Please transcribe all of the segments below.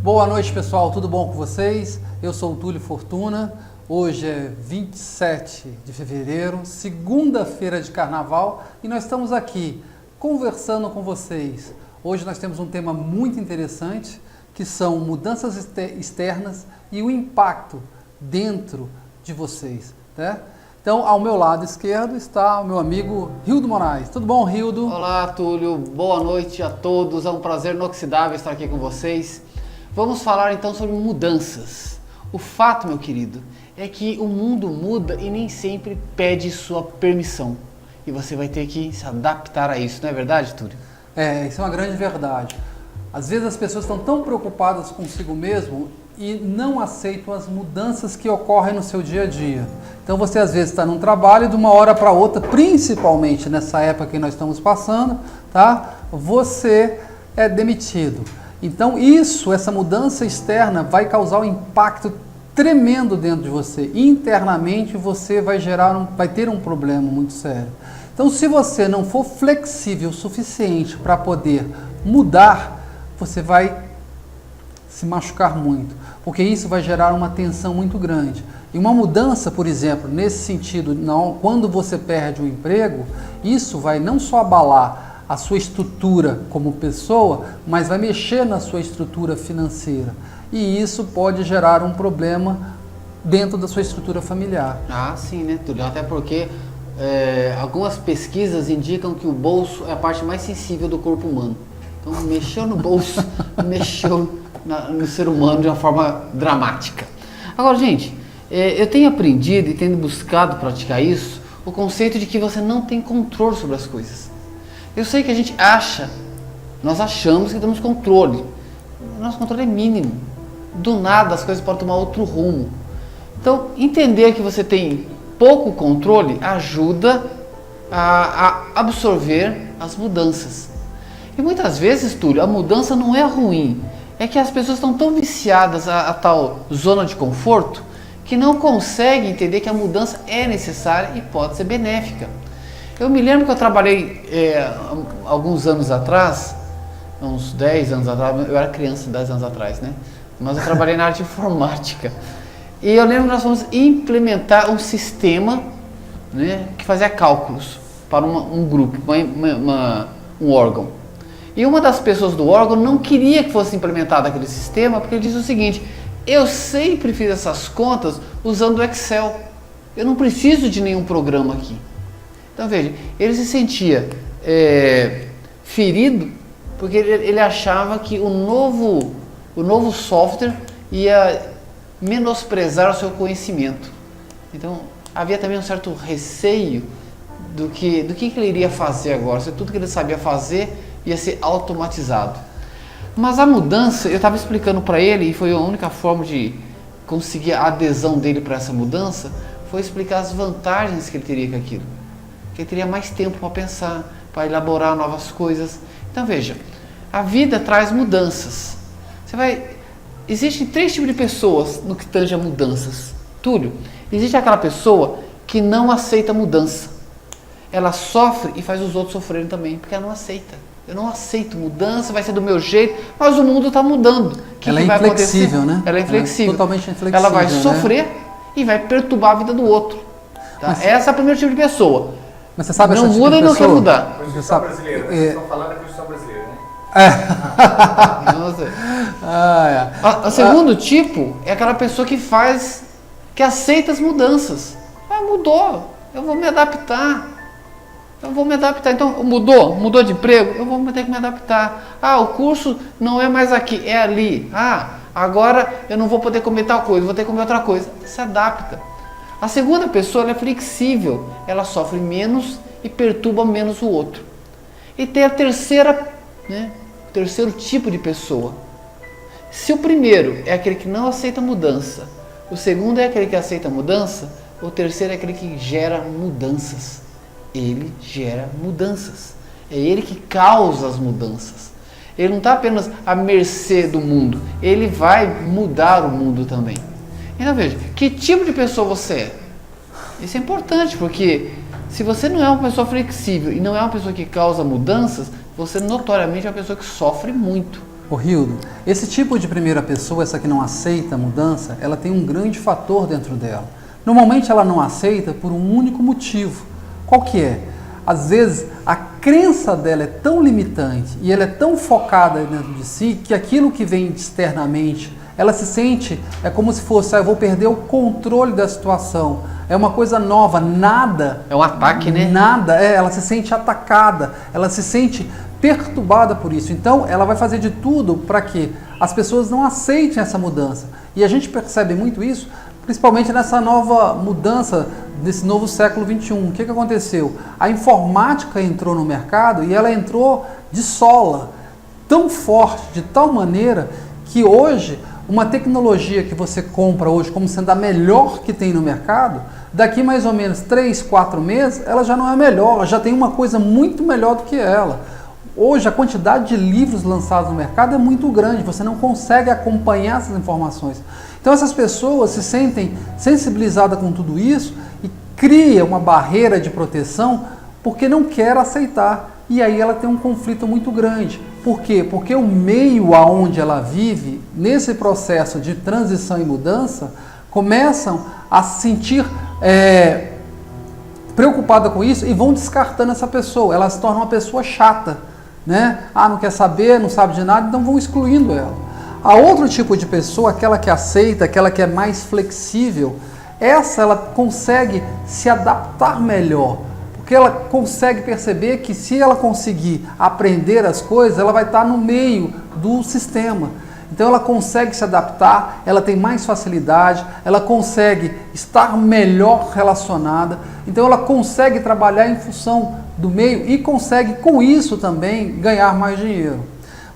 Boa noite, pessoal, tudo bom com vocês? Eu sou o Túlio Fortuna, hoje é 27 de fevereiro, segunda-feira de carnaval, e nós estamos aqui conversando com vocês. Hoje nós temos um tema muito interessante, que são mudanças externas e o impacto dentro de vocês, né? Então, ao meu lado esquerdo está o meu amigo Rildo Moraes. Tudo bom, Rildo? Olá, Túlio. Boa noite a todos. É um prazer inoxidável estar aqui com vocês. Vamos falar então sobre mudanças. O fato, meu querido, é que o mundo muda e nem sempre pede sua permissão. E você vai ter que se adaptar a isso, não é verdade, Túlio? Isso é uma grande verdade. Às vezes as pessoas estão tão preocupadas consigo mesmo e não aceitam as mudanças que ocorrem no seu dia a dia. Então você às vezes está num trabalho e de uma hora para outra, principalmente nessa época que nós estamos passando, tá? Você é demitido. Então essa mudança externa vai causar um impacto tremendo dentro de você. Internamente você vai ter um problema muito sério. Então se você não for flexível o suficiente para poder mudar, você vai se machucar muito, porque isso vai gerar uma tensão muito grande. E uma mudança, por exemplo, nesse sentido, quando você perde o emprego, isso vai não só abalar a sua estrutura como pessoa, mas vai mexer na sua estrutura financeira. E isso pode gerar um problema dentro da sua estrutura familiar. Ah, sim, né, Túlio? Até porque algumas pesquisas indicam que o bolso é a parte mais sensível do corpo humano. Então, mexeu no bolso, mexeu no ser humano de uma forma dramática. Agora, gente, eu tenho aprendido e tenho buscado praticar isso, o conceito de que você não tem controle sobre as coisas. Eu sei que a gente nós achamos que temos controle. O nosso controle é mínimo. Do nada as coisas podem tomar outro rumo. Então, entender que você tem pouco controle ajuda a absorver as mudanças. E muitas vezes, Túlio, a mudança não é ruim. É que as pessoas estão tão viciadas a tal zona de conforto que não conseguem entender que a mudança é necessária e pode ser benéfica. Eu me lembro que eu trabalhei alguns anos atrás, uns 10 anos atrás, eu era criança 10 anos atrás, né? Mas eu trabalhei na área de informática. E eu lembro que nós fomos implementar um sistema, né, que fazia cálculos para um grupo, um órgão. E uma das pessoas do órgão não queria que fosse implementado aquele sistema, porque ele disse o seguinte: eu sempre fiz essas contas usando o Excel, eu não preciso de nenhum programa aqui. Então veja, ele se sentia ferido, porque ele achava que o novo software ia menosprezar o seu conhecimento. Então havia também um certo receio do que ele iria fazer agora, se tudo que ele sabia fazer ia ser automatizado. Mas a mudança, eu estava explicando para ele, e foi a única forma de conseguir a adesão dele para essa mudança, foi explicar as vantagens que ele teria com aquilo. Que ele teria mais tempo para pensar, para elaborar novas coisas. Então veja, a vida traz mudanças. Existem 3 tipos de pessoas no que tange a mudanças. Túlio, existe aquela pessoa que não aceita mudança. Ela sofre e faz os outros sofrerem também, porque ela não aceita. Eu não aceito mudança, vai ser do meu jeito, mas o mundo está mudando. Ela é inflexível, né? Ela é inflexível. Totalmente inflexível. Ela vai sofrer, né? E vai perturbar a vida do outro. Tá? Essa é a primeira tipo de pessoa. Mas você sabe não essa muda tipo de e não quer mudar. A Constituição brasileira, vocês estão falando da Constituição brasileira, né? O segundo tipo é aquela pessoa que aceita as mudanças. Mudou, eu vou me adaptar. Então, mudou de emprego, eu vou ter que me adaptar. O curso não é mais aqui, é ali. Agora eu não vou poder comer tal coisa, vou ter que comer outra coisa. Se adapta. A segunda pessoa, ela é flexível, ela sofre menos e perturba menos o outro. E tem a terceiro tipo de pessoa. Se o primeiro é aquele que não aceita mudança, o segundo é aquele que aceita mudança, o terceiro é aquele que gera mudanças. Ele gera mudanças. É ele que causa as mudanças. Ele não está apenas à mercê do mundo, ele vai mudar o mundo também. Então veja, que tipo de pessoa você é? Isso é importante, porque se você não é uma pessoa flexível e não é uma pessoa que causa mudanças, você notoriamente é uma pessoa que sofre muito. Ô Hildo, esse tipo de primeira pessoa, essa que não aceita a mudança, ela tem um grande fator dentro dela. Normalmente ela não aceita por um único motivo. Qual que é? Às vezes a crença dela é tão limitante e ela é tão focada dentro de si que aquilo que vem externamente, ela se sente, é como se fosse, eu vou perder o controle da situação. É uma coisa nova, nada... É um ataque, né? Nada, ela se sente atacada, ela se sente perturbada por isso. Então, ela vai fazer de tudo para que as pessoas não aceitem essa mudança. E a gente percebe muito isso, principalmente nessa nova mudança desse novo século XXI. O que aconteceu? A informática entrou no mercado e ela entrou de sola, tão forte, de tal maneira que hoje, uma tecnologia que você compra hoje como sendo a melhor que tem no mercado, daqui mais ou menos 3, 4 meses, ela já não é melhor, já tem uma coisa muito melhor do que ela. Hoje a quantidade de livros lançados no mercado é muito grande, você não consegue acompanhar essas informações. Então essas pessoas se sentem sensibilizadas com tudo isso e cria uma barreira de proteção porque não quer aceitar. E aí ela tem um conflito muito grande. Por quê? Porque o meio aonde ela vive, nesse processo de transição e mudança, começam a se sentir preocupada com isso e vão descartando essa pessoa. Ela se torna uma pessoa chata, né? Não quer saber, não sabe de nada, então vão excluindo ela. A outro tipo de pessoa, aquela que aceita, aquela que é mais flexível, ela consegue se adaptar melhor, porque ela consegue perceber que se ela conseguir aprender as coisas, ela vai estar no meio do sistema. Então ela consegue se adaptar, ela tem mais facilidade, ela consegue estar melhor relacionada, então ela consegue trabalhar em função do meio e consegue com isso também ganhar mais dinheiro.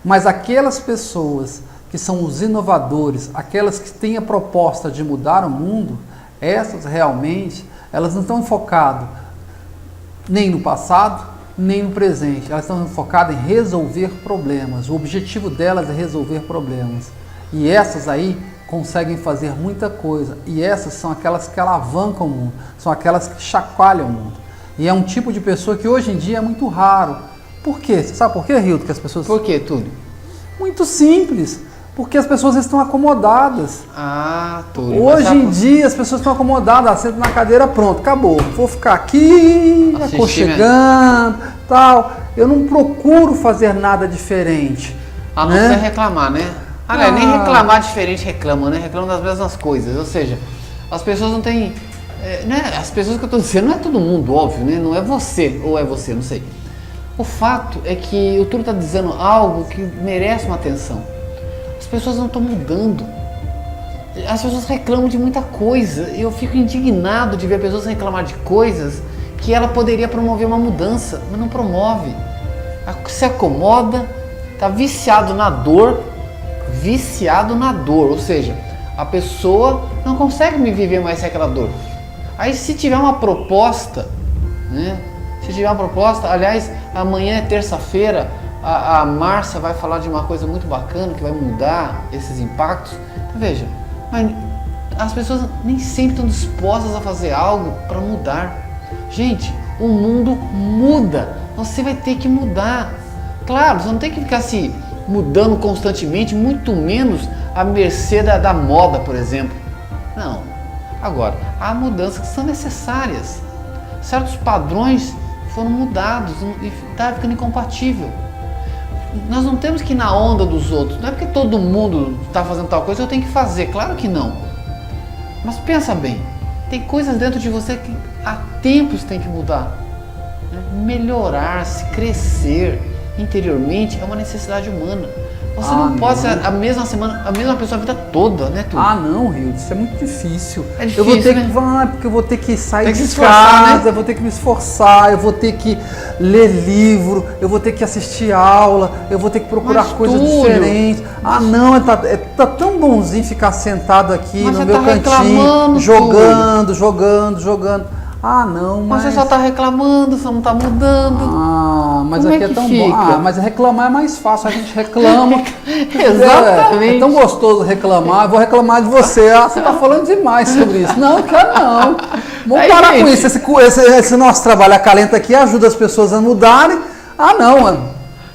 Mas aquelas pessoas que são os inovadores, aquelas que têm a proposta de mudar o mundo, essas realmente, elas não estão focadas nem no passado, nem no presente. Elas estão focadas em resolver problemas. O objetivo delas é resolver problemas. E essas aí conseguem fazer muita coisa. E essas são aquelas que alavancam o mundo, são aquelas que chacoalham o mundo. E é um tipo de pessoa que hoje em dia é muito raro. Por quê? Você sabe por quê, Hildo, que as pessoas... Por quê, Túlio? Muito simples. Porque as pessoas estão acomodadas. Túlio. Hoje em dia as pessoas estão acomodadas, sentam na cadeira, pronto, acabou. Vou ficar aqui, aconchegando, tal. Eu não procuro fazer nada diferente. A não ser reclamar, né? Nem reclamar diferente reclamam, né? Reclamam das mesmas coisas. Ou seja, as pessoas não têm... As pessoas que eu estou dizendo, não é todo mundo, óbvio, né? Não é você, ou é você, não sei. O fato é que o Túlio está dizendo algo que merece uma atenção. As pessoas não estão mudando. As pessoas reclamam de muita coisa. Eu fico indignado de ver pessoas reclamar de coisas que ela poderia promover uma mudança, mas não promove. Se acomoda, está viciado na dor, ou seja, a pessoa não consegue me viver mais sem aquela dor. Aí se tiver uma proposta, né? Se tiver uma proposta, aliás, amanhã é terça-feira, a Márcia vai falar de uma coisa muito bacana que vai mudar esses impactos. Então, veja, mas as pessoas nem sempre estão dispostas a fazer algo para mudar. Gente, o mundo muda, você vai ter que mudar. Claro, você não tem que ficar se mudando constantemente, muito menos à mercê da moda, por exemplo. Não. Agora, há mudanças que são necessárias. Certos padrões foram mudados e está ficando incompatível. Nós não temos que ir na onda dos outros. Não é porque todo mundo está fazendo tal coisa eu tenho que fazer. Claro que não. Mas pensa bem. Tem coisas dentro de você que há tempos tem que mudar. Melhorar-se, crescer interiormente é uma necessidade humana. Você não pode ser a mesma pessoa a vida toda, né, Túlio? Não, Hildo, isso é muito difícil. É difícil, eu vou ter né? porque eu vou ter que sair de esforçar, casa, né? eu vou ter que me esforçar, eu vou ter que ler livro, eu vou ter que assistir aula, eu vou ter que procurar coisas diferentes. Tá tão bonzinho ficar sentado aqui no meu cantinho, jogando. Mas você só está reclamando, você não está mudando. Mas Como aqui é tão fica? bom. Mas reclamar é mais fácil, a gente reclama. Exatamente. É tão gostoso reclamar, eu vou reclamar de você. Você está falando demais sobre isso. Não, quero não. Vamos parar com isso. Esse nosso trabalho acalenta aqui, ajuda as pessoas a mudarem. Mano.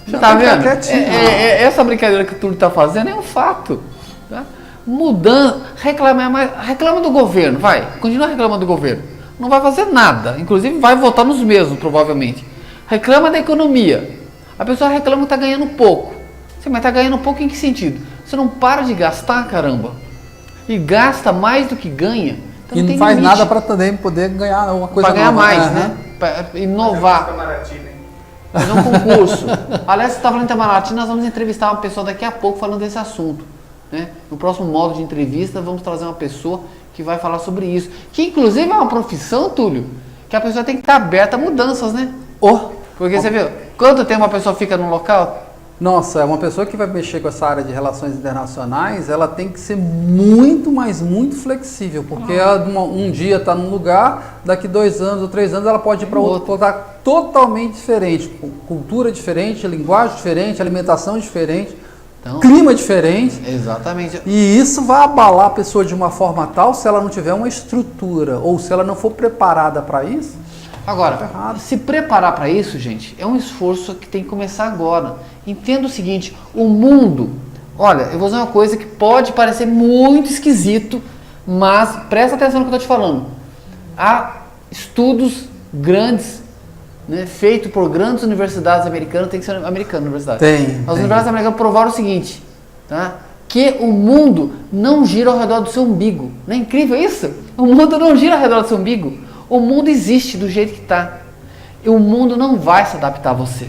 Você tá vendo? Quietinho. Essa brincadeira que o Túlio tá fazendo é um fato. Tá? Mudando, reclama do governo, vai, continua reclamando do governo. Não vai fazer nada, inclusive vai votar nos mesmos, provavelmente. Reclama da economia. A pessoa reclama que está ganhando pouco. Sim, mas está ganhando pouco em que sentido? Você não para de gastar, caramba. E gasta mais do que ganha. Então e não faz nada para também poder ganhar uma coisa nova. Para ganhar mais, né? Para inovar. Fazer um concurso. Aliás, você está falando em Itamaraty, nós vamos entrevistar uma pessoa daqui a pouco falando desse assunto. Né? No próximo modo de entrevista, vamos trazer uma pessoa que vai falar sobre isso. Que inclusive é uma profissão, Túlio, que a pessoa tem que estar aberta a mudanças, né? Porque você viu, quanto tempo uma pessoa fica num local? Nossa, uma pessoa que vai mexer com essa área de relações internacionais, ela tem que ser muito, mas muito flexível, porque ela, um dia está num lugar, daqui 2 anos ou 3 anos ela pode ir para outro lugar totalmente diferente, com cultura diferente, linguagem diferente, alimentação diferente, então, clima diferente. Exatamente. E isso vai abalar a pessoa de uma forma tal se ela não tiver uma estrutura ou se ela não for preparada para isso. Agora, se preparar para isso, gente, é um esforço que tem que começar agora. Entenda o seguinte, o mundo, olha, eu vou dizer uma coisa que pode parecer muito esquisito, mas presta atenção no que eu estou te falando. Há estudos grandes, né, feitos por grandes universidades americanas, tem que ser americana universidade. As universidades americanas provaram o seguinte, tá? Que o mundo não gira ao redor do seu umbigo. Não é incrível isso? O mundo não gira ao redor do seu umbigo. O mundo existe do jeito que está. E o mundo não vai se adaptar a você.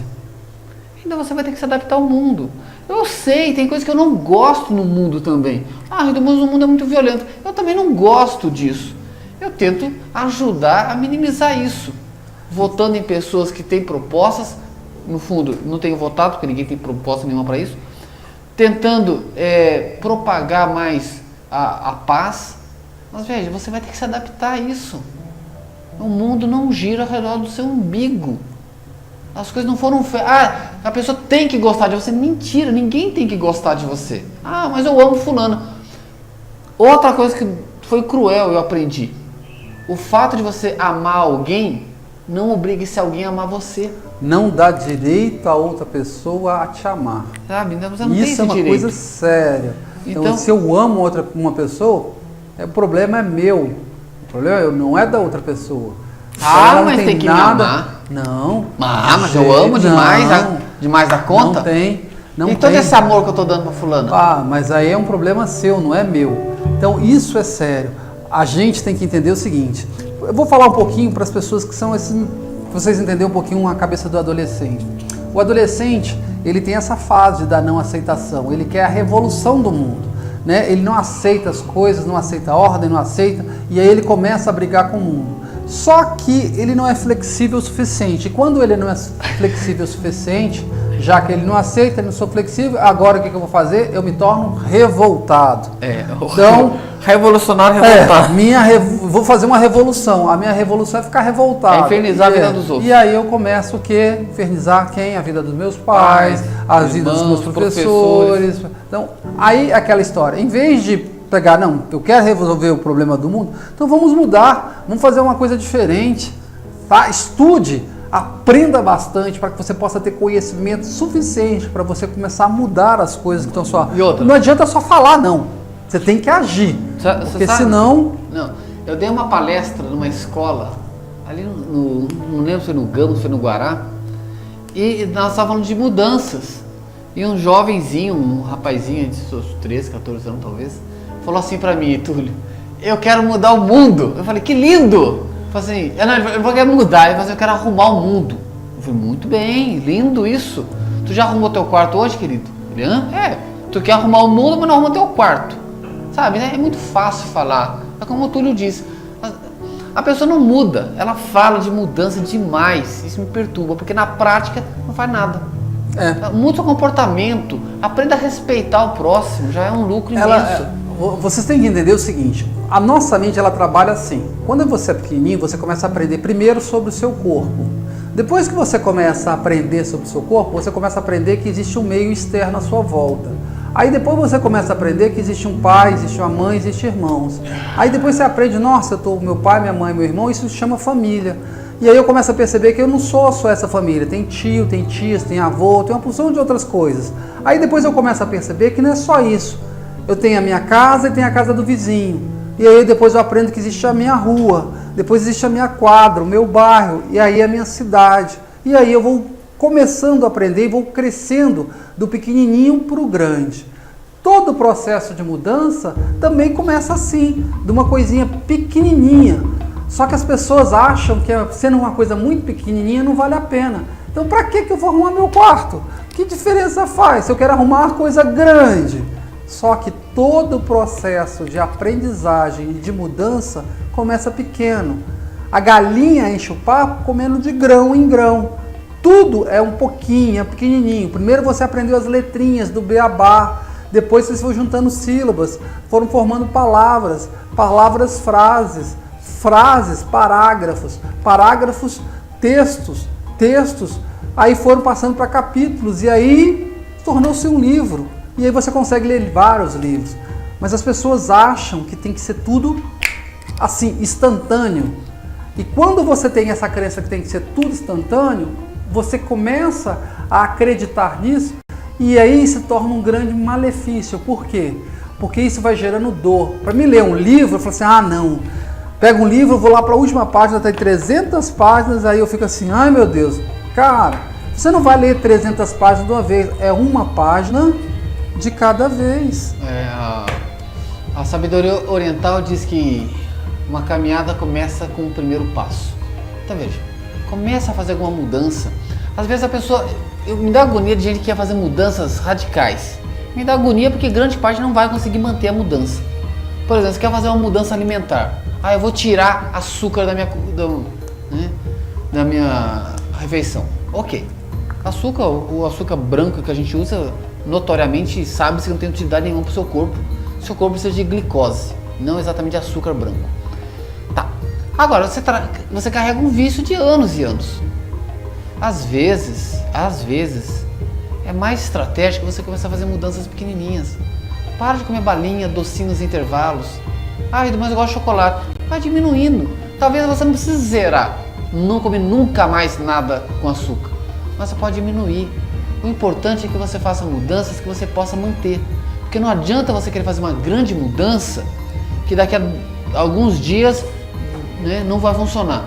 Então você vai ter que se adaptar ao mundo. Eu sei, tem coisas que eu não gosto no mundo também. Ah, o mundo é muito violento. Eu também não gosto disso. Eu tento ajudar a minimizar isso. Votando em pessoas que têm propostas. No fundo, não tenho votado, porque ninguém tem proposta nenhuma para isso. Tentando propagar mais a paz. Mas veja, você vai ter que se adaptar a isso. O mundo não gira ao redor do seu umbigo. As coisas não foram feitas. Ah, a pessoa tem que gostar de você. Mentira, ninguém tem que gostar de você. Ah, mas eu amo fulano. Outra coisa que foi cruel, eu aprendi. O fato de você amar alguém não obriga esse alguém a amar você. Não dá direito a outra pessoa a te amar. Sabe? Então você não tem isso esse é uma direito. coisa séria. Então, se eu amo uma pessoa, o problema é meu. O problema não é da outra pessoa. Mas tem que nada... me amar. Não. Mas eu amo demais da conta? Não tem. E todo esse amor que eu estou dando para fulano? Mas aí é um problema seu, não é meu. Então isso é sério. A gente tem que entender o seguinte. Eu vou falar um pouquinho para as pessoas que são esses... Vocês entenderem um pouquinho a cabeça do adolescente. O adolescente, ele tem essa fase da não aceitação. Ele quer a revolução do mundo. Né? Ele não aceita as coisas, não aceita a ordem, não aceita. E aí ele começa a brigar com o mundo. Só que ele não é flexível o suficiente. E quando ele não é flexível o suficiente, já que ele não aceita, ele não sou flexível, agora o que eu vou fazer? Eu me torno revoltado. Então, revolucionário revoltado. Vou fazer uma revolução. A minha revolução é ficar revoltado. É infernizar a vida dos outros. E aí eu começo o quê? Infernizar quem? A vida dos meus pais, as vidas dos meus professores. Então, aí aquela história. Em vez de pegar, não, eu quero resolver o problema do mundo, então vamos mudar, vamos fazer uma coisa diferente, tá? Estude, aprenda bastante para que você possa ter conhecimento suficiente para você começar a mudar as coisas que estão só. E outra? Não adianta só falar, não. Você tem que agir, porque senão... Não, eu dei uma palestra numa escola, ali não lembro se foi no Gama, se foi no Guará, e nós estávamos falando de mudanças. E um jovenzinho, um rapazinho de seus 13, 14 anos talvez, falou assim pra mim, Túlio, eu quero mudar o mundo. Eu falei, que lindo! Eu falei assim, eu não quero mudar, ele falou assim, eu quero arrumar o mundo. Eu falei, muito bem, lindo isso. Tu já arrumou teu quarto hoje, querido? Ele, tu quer arrumar o mundo, mas não arruma teu quarto. Sabe, né? É muito fácil falar. É como o Túlio disse, a pessoa não muda, ela fala de mudança demais. Isso me perturba, porque na prática não faz nada. Muda o seu comportamento, aprenda a respeitar o próximo, já é um lucro imenso. Vocês têm que entender o seguinte, a nossa mente ela trabalha assim, quando você é pequenininho, você começa a aprender primeiro sobre o seu corpo. Depois que você começa a aprender sobre o seu corpo, você começa a aprender que existe um meio externo à sua volta. Aí depois você começa a aprender que existe um pai, existe uma mãe, existe irmãos. Aí depois você aprende, nossa, meu pai, minha mãe, meu irmão, isso se chama família. E aí eu começo a perceber que eu não sou só essa família, tem tio, tem tias, tem avô, tem uma porção de outras coisas. Aí depois eu começo a perceber que não é só isso. Eu tenho a minha casa e tenho a casa do vizinho. E aí depois eu aprendo que existe a minha rua, depois existe a minha quadra, o meu bairro, e aí a minha cidade. E aí eu vou começando a aprender e vou crescendo do pequenininho para o grande. Todo o processo de mudança também começa assim, de uma coisinha pequenininha. Só que as pessoas acham que sendo uma coisa muito pequenininha não vale a pena. Então para que eu vou arrumar meu quarto? Que diferença faz se eu quero arrumar uma coisa grande? Só que todo o processo de aprendizagem e de mudança começa pequeno. A galinha enche o papo comendo de grão em grão. Tudo é um pouquinho, é pequenininho. Primeiro você aprendeu as letrinhas do beabá, depois vocês foram juntando sílabas, foram formando palavras, palavras frases, frases parágrafos, parágrafos textos, textos, aí foram passando para capítulos e aí tornou-se um livro. E aí você consegue ler vários livros. Mas as pessoas acham que tem que ser tudo assim, instantâneo. E quando você tem essa crença que tem que ser tudo instantâneo, você começa a acreditar nisso e aí se torna um grande malefício. Por quê? Porque isso vai gerando dor. Para mim ler um livro, eu falo assim, não. Pego um livro, vou lá para a última página, tem 300 páginas, aí eu fico assim, ai meu Deus. Cara, você não vai ler 300 páginas de uma vez, é uma página de cada vez. A sabedoria oriental diz que uma caminhada começa com o primeiro passo. Então veja, começa a fazer alguma mudança. Às vezes a pessoa, me dá agonia de gente que quer fazer mudanças radicais. Me dá agonia porque grande parte não vai conseguir manter a mudança. Por exemplo, você quer fazer uma mudança alimentar. Eu vou tirar açúcar da minha refeição. Ok. Açúcar, o açúcar branco que a gente usa, notoriamente sabe-se que não tem utilidade nenhuma para o seu corpo. O seu corpo precisa de glicose, não exatamente açúcar branco. Tá. Agora, você carrega um vício de anos e anos. Às vezes, é mais estratégico você começar a fazer mudanças pequenininhas. Para de comer balinha, docinho nos intervalos. Mas eu gosto de chocolate. Vai diminuindo. Talvez você não precise zerar, não comer nunca mais nada com açúcar. Mas você pode diminuir. O importante é que você faça mudanças que você possa manter. Porque não adianta você querer fazer uma grande mudança que daqui a alguns dias, não vai funcionar.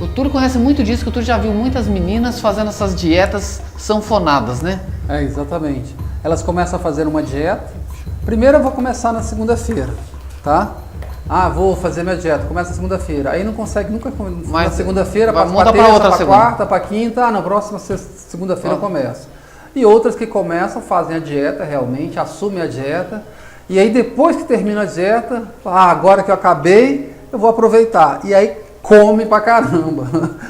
O Túlio conhece muito disso, que o Túlio já viu muitas meninas fazendo essas dietas sanfonadas, né? Exatamente. Elas começam a fazer uma dieta. Primeiro eu vou começar na segunda-feira, tá? Vou fazer minha dieta, começa na segunda-feira. Aí não consegue nunca na segunda-feira, passa para terça, para quarta, para quinta, na próxima segunda-feira eu começo. E outras que começam, fazem a dieta realmente, assumem a dieta. E aí depois que termina a dieta, agora que eu acabei, eu vou aproveitar. E aí come pra caramba.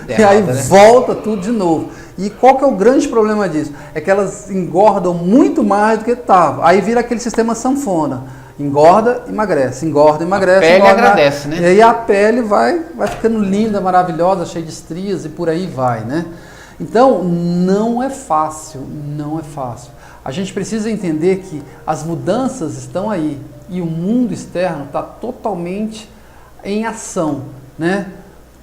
E aí volta tudo de novo. E qual que é o grande problema disso? É que elas engordam muito mais do que estava. Aí vira aquele sistema sanfona. Engorda, emagrece, engorda, emagrece. A pele agradece, né? E aí a pele vai ficando linda, maravilhosa, cheia de estrias e por aí vai, né? Então, não é fácil, não é fácil. A gente precisa entender que as mudanças estão aí e o mundo externo está totalmente em ação, né?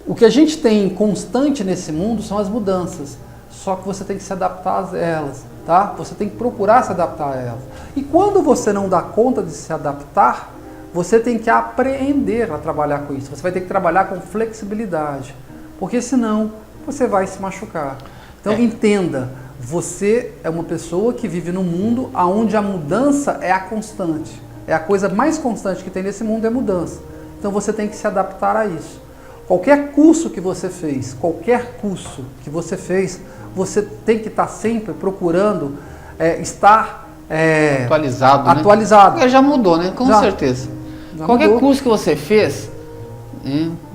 O que a gente tem constante nesse mundo são as mudanças, só que você tem que se adaptar a elas, tá? Você tem que procurar se adaptar a elas. E quando você não dá conta de se adaptar, você tem que aprender a trabalhar com isso. Você vai ter que trabalhar com flexibilidade, porque senão você vai se machucar. Então entenda, você é uma pessoa que vive num mundo onde a mudança é a constante. É a coisa mais constante que tem nesse mundo é mudança. Então você tem que se adaptar a isso. Qualquer curso que você fez, você tem que estar sempre procurando estar atualizado. Porque já mudou, né? Com certeza. Qualquer mudou. Curso que você fez,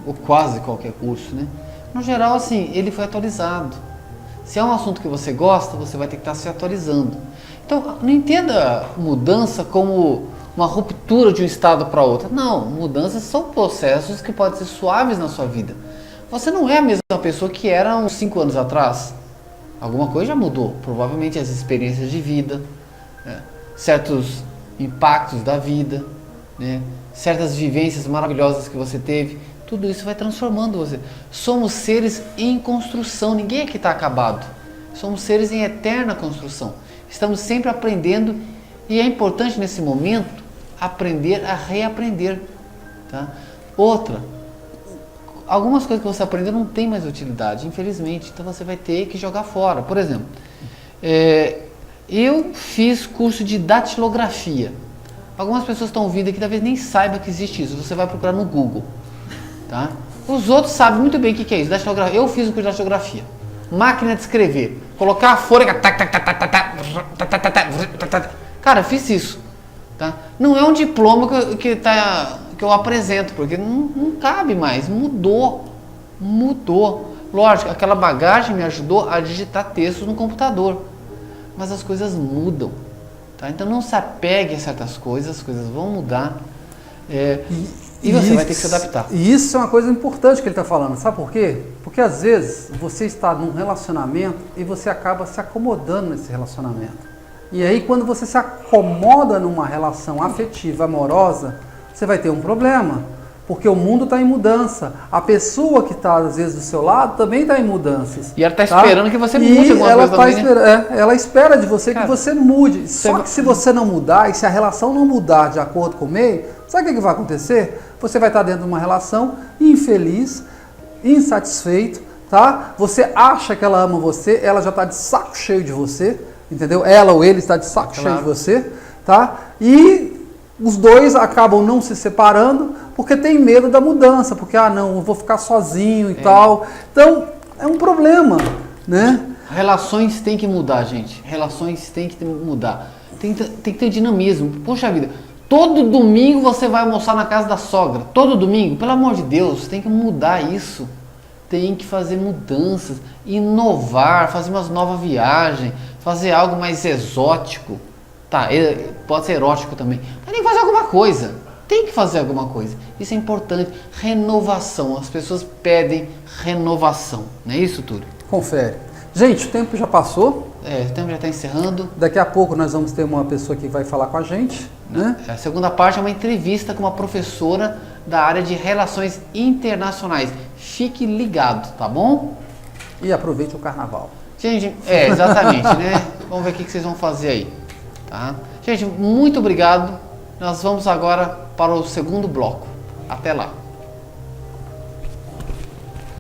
ou quase qualquer curso, né? No geral, assim, ele foi atualizado. Se é um assunto que você gosta, você vai ter que estar se atualizando. Então, não entenda mudança como uma ruptura de um estado para outro. Não, mudanças são processos que podem ser suaves na sua vida. Você não é a mesma pessoa que era uns 5 anos atrás. Alguma coisa já mudou. Provavelmente as experiências de vida, certos impactos da vida, né? Certas vivências maravilhosas que você teve, tudo isso vai transformando você. Somos seres em construção, ninguém aqui está acabado. Somos seres em eterna construção. Estamos sempre aprendendo e é importante nesse momento aprender a reaprender. Tá? Outra, algumas coisas que você aprendeu não tem mais utilidade, infelizmente, então você vai ter que jogar fora. Por exemplo, eu fiz curso de datilografia. Algumas pessoas estão ouvindo aqui, talvez nem saiba que existe isso, você vai procurar no Google. Tá? Os outros sabem muito bem o que é isso, datilografia. Eu fiz um curso de datilografia. Máquina de escrever, colocar a folha, cara, eu fiz isso. Tá? Não é um diploma que eu apresento, porque não cabe mais, mudou. Lógico, aquela bagagem me ajudou a digitar textos no computador, mas as coisas mudam. Tá? Então não se apegue a certas coisas, as coisas vão mudar e você vai ter que se adaptar. E isso é uma coisa importante que ele está falando, sabe por quê? Porque às vezes você está num relacionamento e você acaba se acomodando nesse relacionamento. E aí quando você se acomoda numa relação afetiva, amorosa, você vai ter um problema. Porque o mundo está em mudança. A pessoa que está, às vezes, do seu lado também está em mudanças. E ela está esperando que você mude alguma coisa também, né? Ela espera de você, cara, que você mude. Só que se você não mudar e se a relação não mudar de acordo com o meio, sabe o que vai acontecer? Você vai estar dentro de uma relação infeliz, insatisfeito, tá? Você acha que ela ama você, ela já está de saco cheio de você, entendeu? Ela ou ele está de saco cheio de você, tá? E os dois acabam não se separando porque tem medo da mudança, porque, não, eu vou ficar sozinho e tal. Então, é um problema, né? Relações têm que mudar, gente. Relações têm que mudar. Tem que ter dinamismo. Poxa vida, todo domingo você vai almoçar na casa da sogra. Todo domingo, pelo amor de Deus, tem que mudar isso. Tem que fazer mudanças, inovar, fazer umas novas viagens, fazer algo mais exótico. Tá, pode ser erótico também, mas tem que fazer alguma coisa. Tem que fazer alguma coisa. Isso é importante. Renovação. As pessoas pedem renovação. Não é isso, Túlio? Confere. Gente, o tempo já passou. O tempo já está encerrando. Daqui a pouco nós vamos ter uma pessoa que vai falar com a gente. Né? A segunda parte é uma entrevista com uma professora da área de Relações Internacionais. Fique ligado, tá bom? E aproveite o carnaval. Gente, exatamente, né? Vamos ver o que vocês vão fazer aí. Tá? Gente, muito obrigado. Nós vamos agora para o segundo bloco. Até lá.